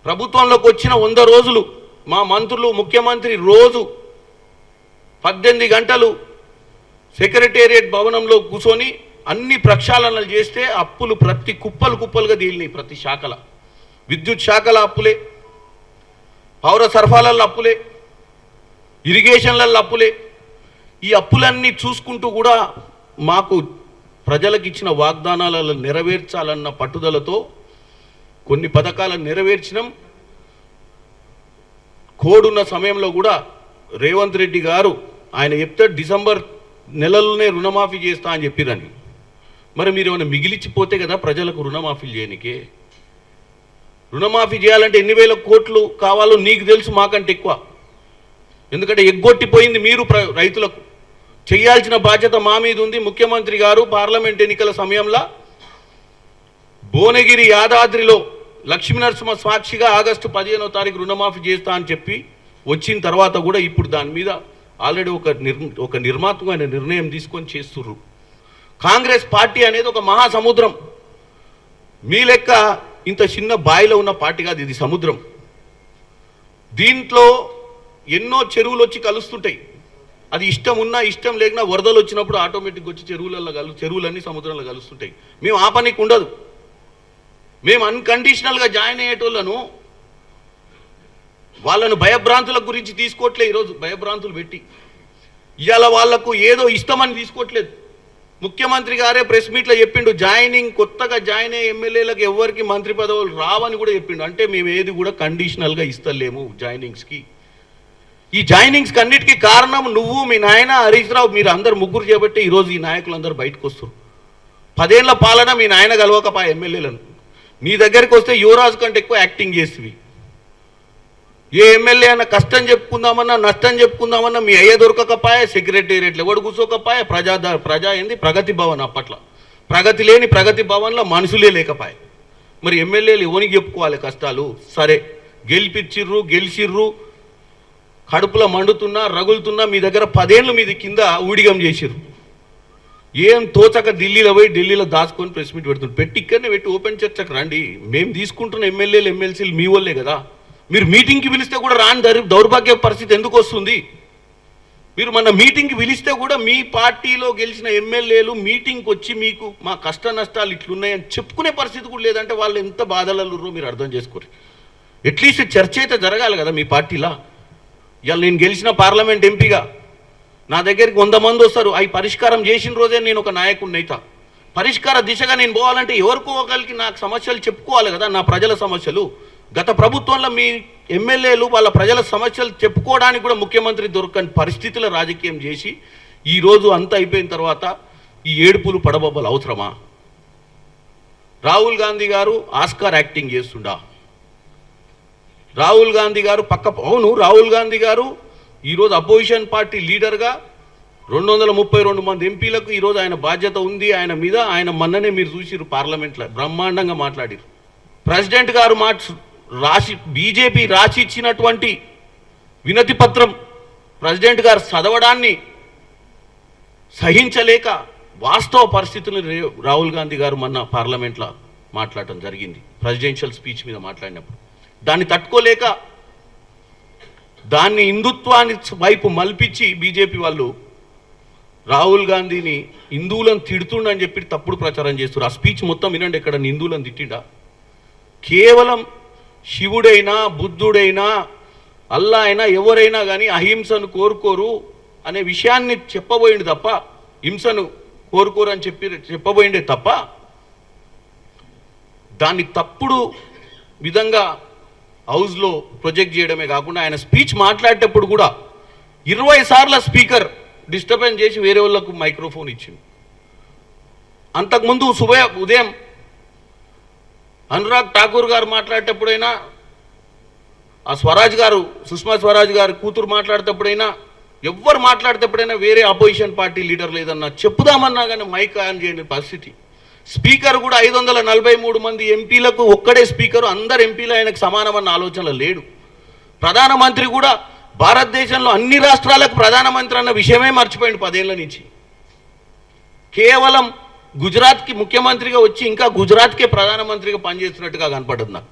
ప్రభుత్వంలోకి వచ్చిన 100 రోజులు మా మంత్రులు ముఖ్యమంత్రి రోజు 18 గంటలు సెక్రటేరియట్ భవనంలో కూర్చొని అన్ని ప్రక్షాళనలు చేస్తే అప్పులు ప్రతి కుప్పలుగా తేలినాయి. ప్రతి శాఖల విద్యుత్ శాఖల అప్పులే, పౌర సరఫరాల అప్పులే, ఇరిగేషన్ల అప్పులే. ఈ అప్పులన్నీ చూసుకుంటూ కూడా మాకు ప్రజలకు ఇచ్చిన వాగ్దానాలను నెరవేర్చాలన్న పట్టుదలతో కొన్ని పథకాలను నెరవేర్చినాం. కోడున్న సమయంలో కూడా రేవంత్ రెడ్డి గారు ఆయన చెప్తే డిసెంబర్ నెలలోనే రుణమాఫీ చేస్తా అని చెప్పిరని. మరి మీరు ఏమైనా మిగిలిచ్చిపోతే కదా ప్రజలకు రుణమాఫీ చేయనికే. రుణమాఫీ చేయాలంటే ఎన్ని వేల కోట్లు కావాలో నీకు తెలుసు, మాకంటే ఎక్కువ. ఎందుకంటే ఎగ్గొట్టిపోయింది మీరు రైతులకు. చేయాల్సిన బాధ్యత మా మీద ఉంది. ముఖ్యమంత్రి గారు పార్లమెంట్ ఎన్నికల సమయంలో భువనగిరి యాదాద్రిలో లక్ష్మీనరసింహ సాక్షిగా ఆగస్టు 15వ తారీఖు రుణమాఫీ చేస్తా అని చెప్పి వచ్చిన తర్వాత కూడా ఇప్పుడు దాని మీద ఆల్రెడీ ఒక నిర్మాత్మకమైన నిర్ణయం తీసుకొని చేస్తుర్రు. కాంగ్రెస్ పార్టీ అనేది ఒక మహాసముద్రం. మీ లెక్క ఇంత చిన్న బాయిలో ఉన్న పార్టీ కాదు, ఇది సముద్రం. దీంట్లో ఎన్నో చెరువులు వచ్చి కలుస్తుంటాయి. అది ఇష్టం ఉన్నా ఇష్టం లేకున్నా వరదలు వచ్చినప్పుడు ఆటోమేటిక్గా వచ్చి చెరువులన్నీ సముద్రంలో కలుస్తుంటాయి. మేము ఆ పనికి ఉండదు. మేము అన్కండిషనల్గా జాయిన్ అయ్యేటోళ్ళను వాళ్ళను భయభ్రాంతుల గురించి తీసుకోవట్లే. ఈరోజు భయభ్రాంతులు పెట్టి ఇవాళ వాళ్లకు ఏదో ఇష్టమని తీసుకోవట్లేదు. ముఖ్యమంత్రి గారే ప్రెస్ మీట్లో చెప్పిండు, కొత్తగా జాయిన్ అయ్యే ఎమ్మెల్యేలకు ఎవరికి మంత్రి పదవులు రావని కూడా చెప్పిండు. అంటే మేము ఏది కూడా కండిషనల్గా ఇస్తలేము జాయినింగ్స్కి. ఈ జాయినింగ్స్కి అన్నిటికీ కారణం నువ్వు, మీ నాయన హరీష్ రావు, మీరు అందరు ముగ్గురు చేయబట్టి ఈరోజు ఈ నాయకులందరూ బయటకు వస్తారు. 10 ఏళ్ల పాలన మీ నాయన కలవకపా ఎమ్మెల్యేలను. నీ దగ్గరికి వస్తే యువరాజు కంటే ఎక్కువ యాక్టింగ్ చేసివి. ఏ ఎమ్మెల్యే అన్న కష్టం చెప్పుకుందామన్నా నష్టం చెప్పుకుందామన్నా మీ అయ్యే దొరకకపాయే, సెక్రటేరియట్లు ఎవడు కూర్చోకపాయే, ప్రజా ఏంది ప్రగతి భవన్. అప్పట్లో ప్రగతి లేని ప్రగతి భవన్లో మనుషులే లేకపాయే. మరి ఎమ్మెల్యేలు ఎవరికి చెప్పుకోవాలి కష్టాలు? సరే గెలిచిర్రు, కడుపులో మండుతున్నా రగులుతున్నా మీ దగ్గర 10 ఏళ్ళు మీది కింద ఊడిగం చేసిర్రు. ఏం తోచక ఢిల్లీలో దాచుకొని ప్రెస్ మీట్ పెట్టి ఇక్కడనే పెట్టి ఓపెన్ చర్చకు రండి. మేము తీసుకుంటున్న ఎమ్మెల్యేలు ఎమ్మెల్సీలు మీ వాళ్ళే కదా. మీరు మీటింగ్కి పిలిస్తే కూడా రాని దౌర్భాగ్య పరిస్థితి ఎందుకు వస్తుంది? మీరు మన మీటింగ్కి పిలిస్తే కూడా మీ పార్టీలో గెలిచిన ఎమ్మెల్యేలు మీటింగ్కి వచ్చి మీకు మా కష్ట నష్టాలు ఇట్లున్నాయని చెప్పుకునే పరిస్థితి కూడా లేదంటే వాళ్ళు ఎంత బాధలరురో మీరు అర్థం చేసుకోరు. అట్లీస్ట్ చర్చ అయితే జరగాలి కదా మీ పార్టీలో. ఇవాళ నేను గెలిచిన పార్లమెంట్ ఎంపీగా నా దగ్గరికి 100 మంది వస్తారు. అవి పరిష్కారం చేసిన రోజే నేను ఒక నాయకుడిని అవుతా. పరిష్కార దిశగా నేను పోవాలంటే ఎవరికో ఒకరికి నాకు సమస్యలు చెప్పుకోవాలి కదా, నా ప్రజల సమస్యలు. గత ప్రభుత్వంలో మీ ఎమ్మెల్యేలు వాళ్ళ ప్రజల సమస్యలు చెప్పుకోవడానికి కూడా ముఖ్యమంత్రి దొరకని పరిస్థితుల రాజకీయం చేసి ఈరోజు అంతా అయిపోయిన తర్వాత ఈ ఏడుపులు పడబొబ్బలు అవసరమా? రాహుల్ గాంధీ గారు ఆస్కార్ యాక్టింగ్ చేస్తుండా? రాహుల్ గాంధీ గారు రాహుల్ గాంధీ గారు ఈరోజు అపోజిషన్ పార్టీ లీడర్గా 232 మంది ఎంపీలకు ఈరోజు ఆయన బాధ్యత ఉంది ఆయన మీద. ఆయన మొన్ననే మీరు చూసిరు పార్లమెంట్లో బ్రహ్మాండంగా మాట్లాడారు. ప్రెసిడెంట్ గారు బీజేపీ రాసి ఇచ్చినటువంటి వినతి పత్రం ప్రెసిడెంట్ గారు చదవడాన్ని సహించలేక వాస్తవ పరిస్థితులను రాహుల్ గాంధీ గారు మొన్న పార్లమెంట్లో మాట్లాడటం జరిగింది. ప్రెసిడెన్షియల్ స్పీచ్ మీద మాట్లాడినప్పుడు దాన్ని తట్టుకోలేక దాన్ని హిందుత్వాన్ని వైపు మల్పించి బీజేపీ వాళ్ళు రాహుల్ గాంధీని హిందువులను తిడుతుండని చెప్పి తప్పుడు ప్రచారం చేస్తారు. ఆ స్పీచ్ మొత్తం వినండి. ఎక్కడ హిందువులను తిట్టిండా? కేవలం శివుడైనా బుద్ధుడైనా అల్లా అయినా ఎవరైనా కానీ అహింసను కోరుకోరు అనే విషయాన్ని చెప్పబోయింది తప్ప, హింసను కోరుకోరు అని చెప్పబోయిందే తప్ప దాన్ని తప్పుడు విధంగా హౌస్లో ప్రొజెక్ట్ చేయడమే కాకుండా ఆయన స్పీచ్ మాట్లాడేటప్పుడు కూడా 20 సార్ల స్పీకర్ డిస్టర్బెన్స్ చేసి వేరే వాళ్ళకు మైక్రోఫోన్ ఇచ్చింది. అంతకుముందు ఉదయం అనురాగ్ ఠాకూర్ గారు మాట్లాడేటప్పుడైనా, ఆ సుష్మా స్వరాజ్ గారు కూతురు మాట్లాడేటప్పుడైనా, ఎవ్వరు మాట్లాడేటప్పుడైనా వేరే అపోజిషన్ పార్టీ లీడర్ లేదన్నా చెప్పుదామన్నా కానీ మైక్ ఆన్ చేయని పరిస్థితి. స్పీకర్ కూడా 543 మంది ఎంపీలకు ఒక్కడే స్పీకరు, అందరు ఎంపీలు ఆయనకు సమానమన్న ఆలోచనలో లేడు. ప్రధానమంత్రి కూడా భారతదేశంలో అన్ని రాష్ట్రాలకు ప్రధానమంత్రి అన్న విషయమే మర్చిపోయింది 10 ఏళ్ల నుంచి. కేవలం గుజరాత్కి ముఖ్యమంత్రిగా వచ్చి ఇంకా గుజరాత్కే ప్రధానమంత్రిగా పనిచేస్తున్నట్టుగా కనపడుతుంది నాకు.